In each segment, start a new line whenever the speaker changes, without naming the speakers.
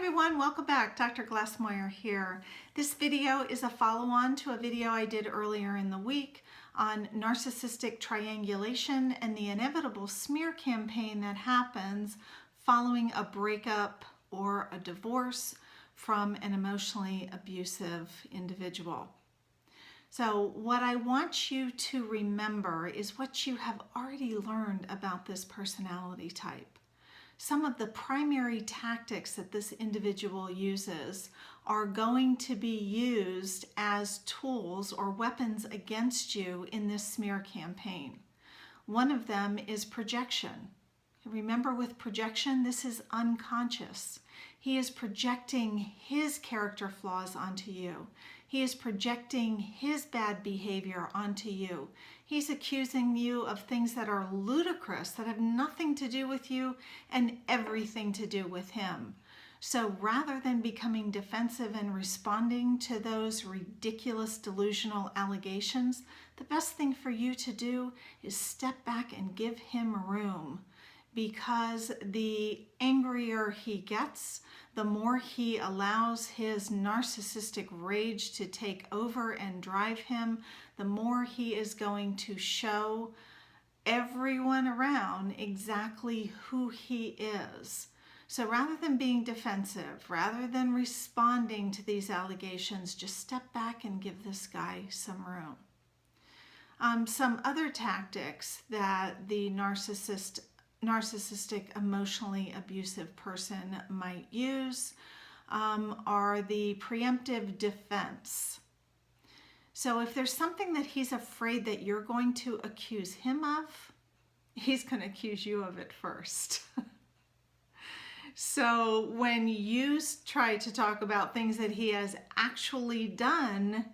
everyone, welcome back. Dr. Glassmeyer here. This video is a follow-on to a video I did earlier in the week on narcissistic triangulation and the inevitable smear campaign that happens following a breakup or a divorce from an emotionally abusive individual. So what I want you to remember is what you have already learned about this personality type. Some of the primary tactics that this individual uses are going to be used as tools or weapons against you in this smear campaign. One of them is projection. Remember, with projection, this is unconscious. He is projecting his character flaws onto you. He is projecting his bad behavior onto you. He's accusing you of things that are ludicrous, that have nothing to do with you and everything to do with him. So rather than becoming defensive and responding to those ridiculous delusional allegations, the best thing for you to do is step back and give him room. Because the angrier he gets, the more he allows his narcissistic rage to take over and drive him, the more he is going to show everyone around exactly who he is. So rather than being defensive, rather than responding to these allegations, just step back and give this guy some room. Some other tactics that the narcissistic emotionally abusive person might use are the preemptive defense. So if there's something that he's afraid that you're going to accuse him of, he's going to accuse you of it first. So when you try to talk about things that he has actually done,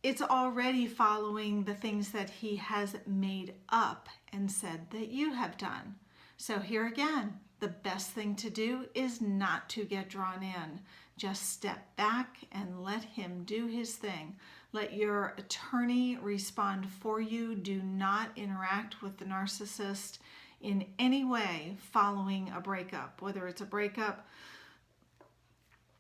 it's already following the things that he has made up and said that you have done. So here again, the best thing to do is not to get drawn in. Just step back and let him do his thing. Let your attorney respond for you. Do not interact with the narcissist in any way following a breakup, whether it's a breakup,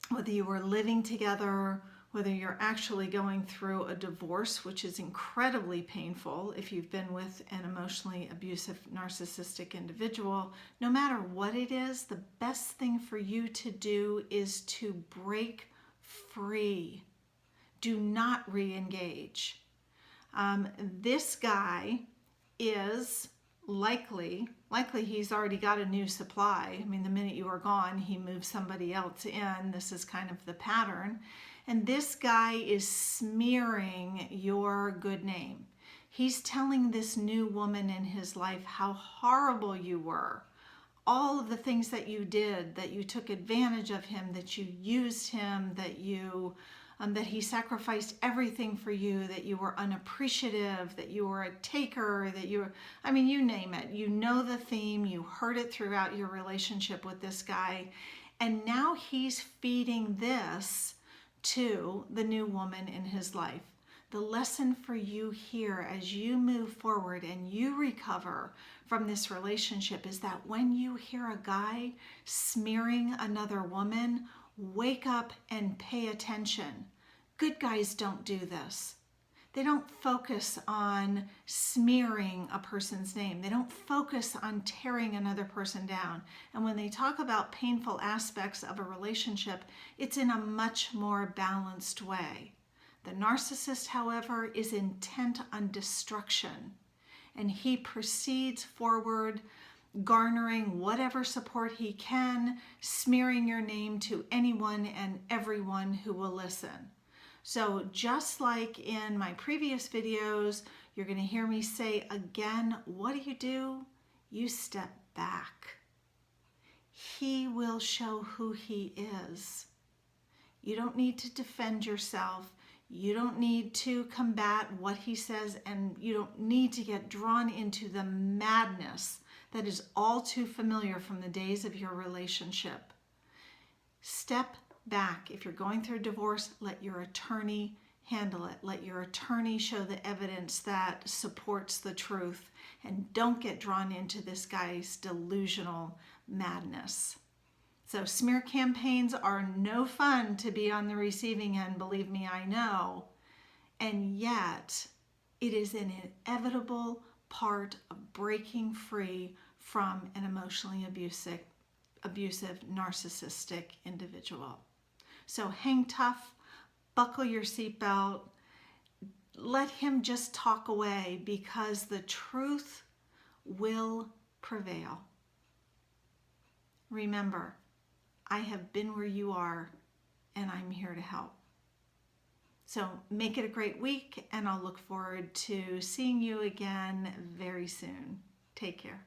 whether you were living together, whether you're actually going through a divorce, which is incredibly painful if you've been with an emotionally abusive narcissistic individual. No matter what it is, the best thing for you to do is to break free. Do not re-engage. This guy is likely he's already got a new supply. I mean, the minute you are gone, he moves somebody else in. This is kind of the pattern. And this guy is smearing your good name. He's telling this new woman in his life how horrible you were. All of the things that you did, that you took advantage of him, that you used him, that he sacrificed everything for you, that you were unappreciative, that you were a taker, that you were, I mean, you name it. You know the theme, you heard it throughout your relationship with this guy. And now he's feeding this to the new woman in his life. The lesson for you here as you move forward and you recover from this relationship is that when you hear a guy smearing another woman, wake up and pay attention. Good guys don't do this. They don't focus on smearing a person's name. They don't focus on tearing another person down. And when they talk about painful aspects of a relationship, it's in a much more balanced way. The narcissist, however, is intent on destruction, and he proceeds forward, garnering whatever support he can, smearing your name to anyone and everyone who will listen. So just like in my previous videos, you're going to hear me say again, what do? You step back. He will show who he is. You don't need to defend yourself. You don't need to combat what he says, and you don't need to get drawn into the madness that is all too familiar from the days of your relationship. Step back. If you're going through a divorce, let your attorney handle it. Let your attorney show the evidence that supports the truth, and don't get drawn into this guy's delusional madness. So smear campaigns are no fun to be on the receiving end, believe me, I know. And yet, it is an inevitable part of breaking free from an emotionally abusive narcissistic individual. So hang tough, buckle your seatbelt, let him just talk away, because the truth will prevail. Remember, I have been where you are, and I'm here to help. So make it a great week, and I'll look forward to seeing you again very soon. Take care.